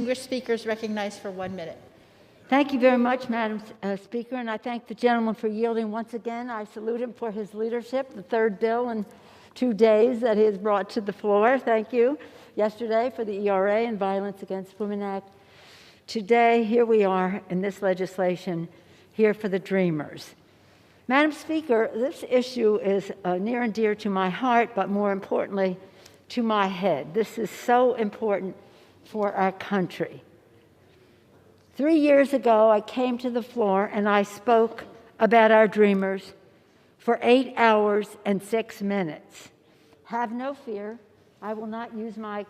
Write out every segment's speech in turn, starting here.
Distinguished speakers recognized for 1 minute. Thank you very much, Madam Speaker, and I thank the gentleman for yielding once again. I salute him for his leadership, the third bill in 2 days that he has brought to the floor. Thank you. Yesterday for the ERA and Violence Against Women Act. Today, here we are in this legislation, here for the Dreamers. Madam Speaker, this issue is near and dear to my heart, but more importantly, to my head. This is so important for our country. 3 years ago, I came to the floor and I spoke about our Dreamers for 8 hours and 6 minutes. Have no fear, I will not use my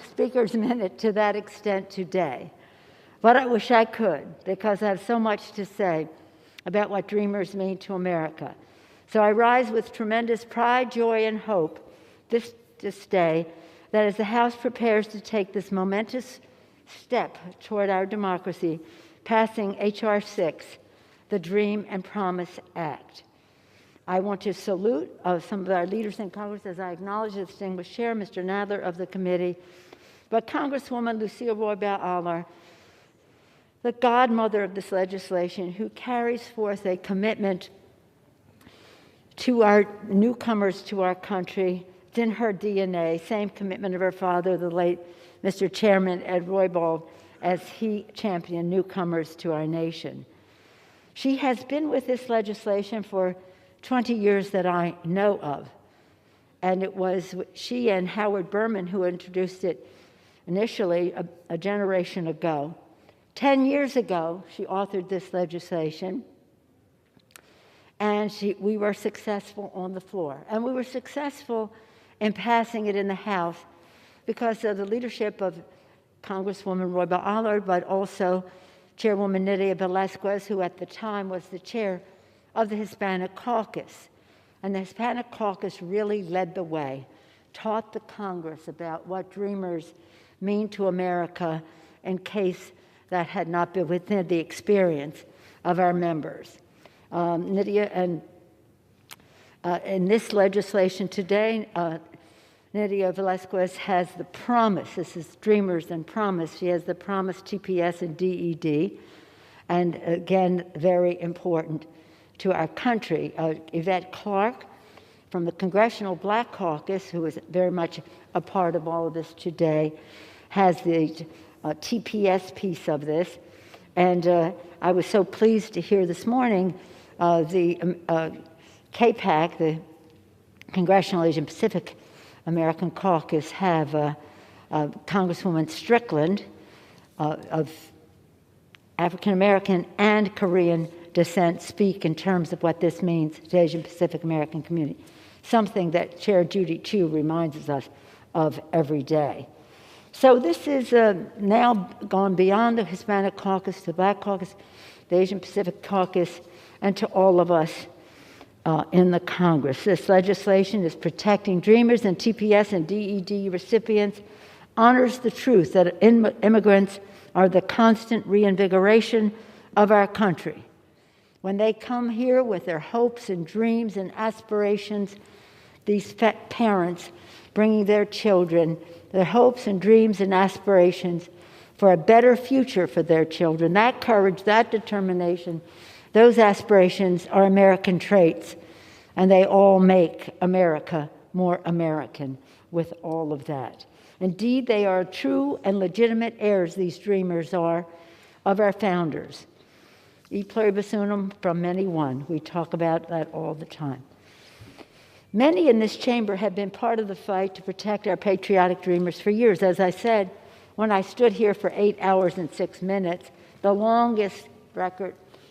speaker's minute to that extent today. But I wish I could, because I have so much to say about what Dreamers mean to America. So I rise with tremendous pride, joy, and hope this day that as the House prepares to take this momentous step toward our democracy, passing H.R. 6, the Dream and Promise Act. I want to salute some of our leaders in Congress as I acknowledge the distinguished chair, Mr. Nadler of the committee, but Congresswoman Lucille Roybal-Allard, the godmother of this legislation, who carries forth a commitment to our newcomers to our country. It's in her DNA, same commitment of her father, the late Mr. Chairman Ed Roybal, as he championed newcomers to our nation. She has been with this legislation for 20 years that I know of. And it was she and Howard Berman who introduced it initially a generation ago. 10 years ago, she authored this legislation, and we were successful on the floor. And we were successful in passing it in the House because of the leadership of Congresswoman Roybal-Allard, but also Chairwoman Nydia Velázquez, who at the time was the chair of the Hispanic Caucus. And the Hispanic Caucus really led the way, taught the Congress about what Dreamers mean to America in case that had not been within the experience of our members. Nydia, and in this legislation today, Nydia Velázquez has the promise, this is Dreamers and Promise, she has the promise TPS and DED, and again, very important to our country. Yvette Clarke from the Congressional Black Caucus, who is very much a part of all of this today, has the TPS piece of this. And I was so pleased to hear this morning the CAPAC, the Congressional Asian Pacific American Caucus, have Congresswoman Strickland of African American and Korean descent speak in terms of what this means to Asian Pacific American community, something that Chair Judy Chu reminds us of every day. So this is now gone beyond the Hispanic Caucus, the Black Caucus, the Asian Pacific Caucus, and to all of us in the Congress. This legislation is protecting Dreamers and TPS and DED recipients, honors the truth that immigrants are the constant reinvigoration of our country. When they come here with their hopes and dreams and aspirations, these parents bringing their children, their hopes and dreams and aspirations for a better future for their children, that courage, that determination, those aspirations are American traits, and they all make America more American with all of that. Indeed, they are true and legitimate heirs, these Dreamers are, of our founders. E pluribus unum, from many one. We talk about that all the time. Many in this chamber have been part of the fight to protect our patriotic Dreamers for years. As I said, when I stood here for 8 hours and 6 minutes, the longest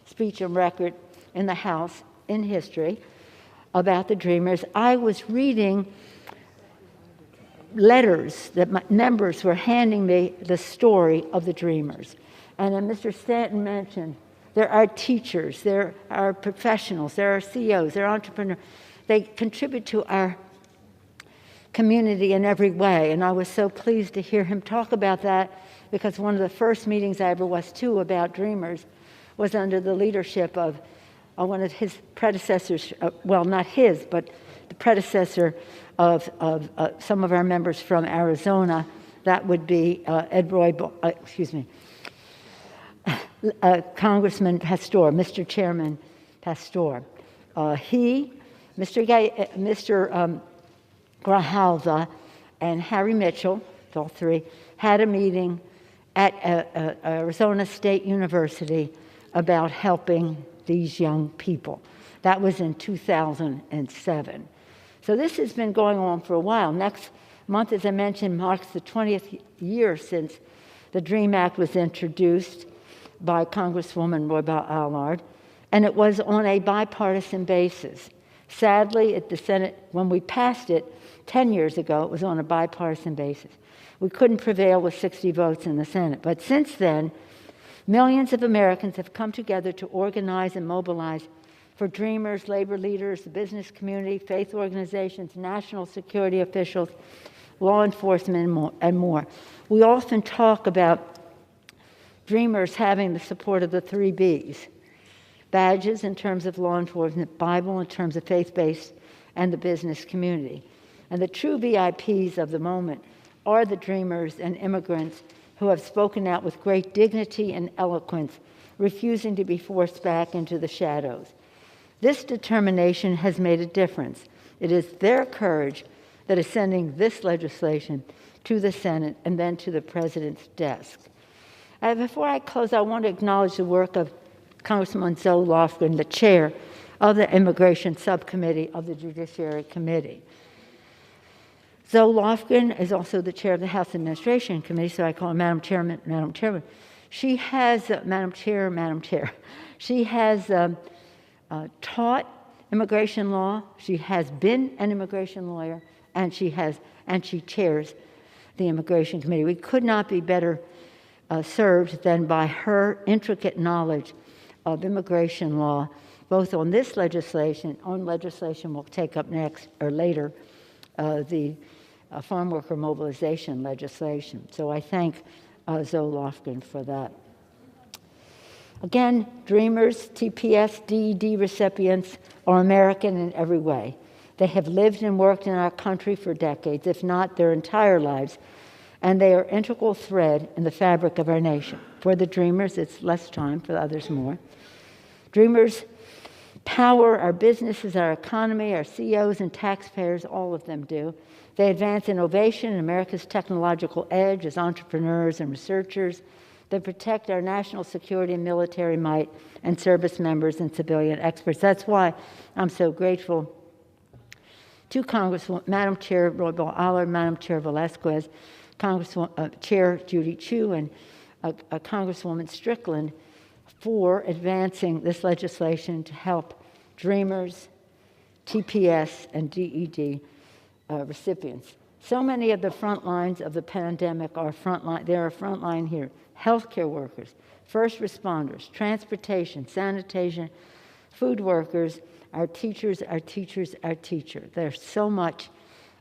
speech and record in the House in history about the Dreamers, I was reading letters that my members were handing me, the story of the Dreamers. And then Mr. Stanton mentioned, there are teachers, there are professionals, there are CEOs, there are entrepreneurs. They contribute to our community in every way. And I was so pleased to hear him talk about that, because one of the first meetings I ever was to about Dreamers was under the leadership of one of his predecessors, well, not his, but the predecessor of some of our members from Arizona, that would be Congressman Pastor, Mr. Chairman Pastor. Mr. Grijalva, and Harry Mitchell, all three, had a meeting at Arizona State University about helping these young people. That was in 2007. So this has been going on for a while. Next month, as I mentioned, marks the 20th year since the DREAM Act was introduced by Congresswoman Roybal Allard, and it was on a bipartisan basis. Sadly, at the Senate, when we passed it 10 years ago, it was on a bipartisan basis. We couldn't prevail with 60 votes in the Senate. But since then, millions of Americans have come together to organize and mobilize for dreamers, labor leaders, the business community, faith organizations, national security officials, law enforcement, and more. We often talk about dreamers having the support of the 3 Bs. Badges in terms of law enforcement, Bible in terms of faith-based, and the business community. And the true VIPs of the moment are the dreamers and immigrants who have spoken out with great dignity and eloquence, refusing to be forced back into the shadows. This determination has made a difference. It is their courage that is sending this legislation to the Senate and then to the President's desk. Before I close, I want to acknowledge the work of Congresswoman Zoe Lofgren, the chair of the Immigration Subcommittee of the Judiciary Committee. Zoe Lofgren is also the chair of the House Administration Committee, so I call her Madam Chairman, Madam Chairman. She has, Madam Chair, she has taught immigration law. She has been an immigration lawyer, and she chairs the Immigration Committee. We could not be better served than by her intricate knowledge of immigration law, both on this legislation, we'll take up next or later, the farm worker mobilization legislation. So I thank Zoe Lofgren for that. Again, dreamers, TPS, DED recipients are American in every way. They have lived and worked in our country for decades, if not their entire lives, and they are an integral thread in the fabric of our nation. For the dreamers, it's less time, for the others more. Dreamers power our businesses, our economy, our CEOs and taxpayers, all of them do. They advance innovation and America's technological edge as entrepreneurs and researchers. They protect our national security and military might and service members and civilian experts. That's why I'm so grateful to Congresswoman, Madam Chair Roybal Allard, Madam Chair Velasquez, Chair Judy Chu, and Congresswoman Strickland for advancing this legislation to help dreamers, TPS, and DED recipients. So many of the front lines of the pandemic are there are frontline here. Healthcare workers, first responders, transportation, sanitation, food workers, our teachers. There's so much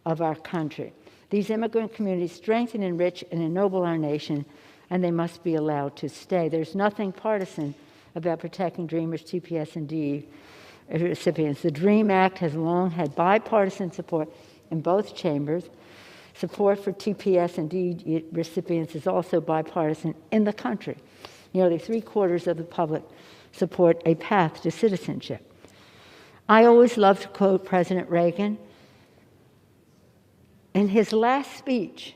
of our country. These immigrant communities strengthen, enrich, and ennoble our nation, and they must be allowed to stay. There's nothing partisan about protecting dreamers, TPS, and DE recipients. The DREAM Act has long had bipartisan support in both chambers. Support for TPS and DE recipients is also bipartisan in the country. Nearly 3/4 of the public support a path to citizenship. I always love to quote President Reagan. In his last speech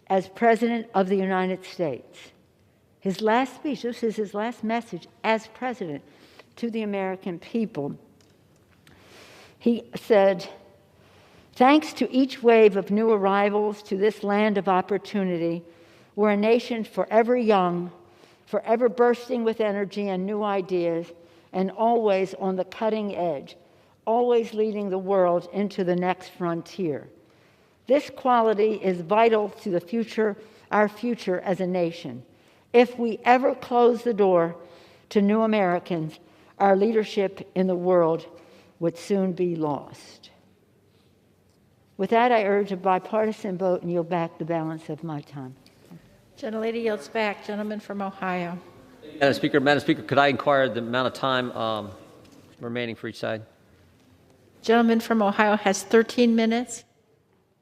as President of the United States, his last speech, this is his last message as President to the American people, he said, "Thanks to each wave of new arrivals to this land of opportunity, we're a nation forever young, forever bursting with energy and new ideas, and always on the cutting edge, always leading the world into the next frontier. This quality is vital to the future, our future as a nation. If we ever close the door to new Americans, our leadership in the world would soon be lost." With that, I urge a bipartisan vote and yield back the balance of my time. Gentlelady yields back. Gentleman from Ohio. Madam Speaker, could I inquire the amount of time remaining for each side? Gentleman from Ohio has 13 minutes.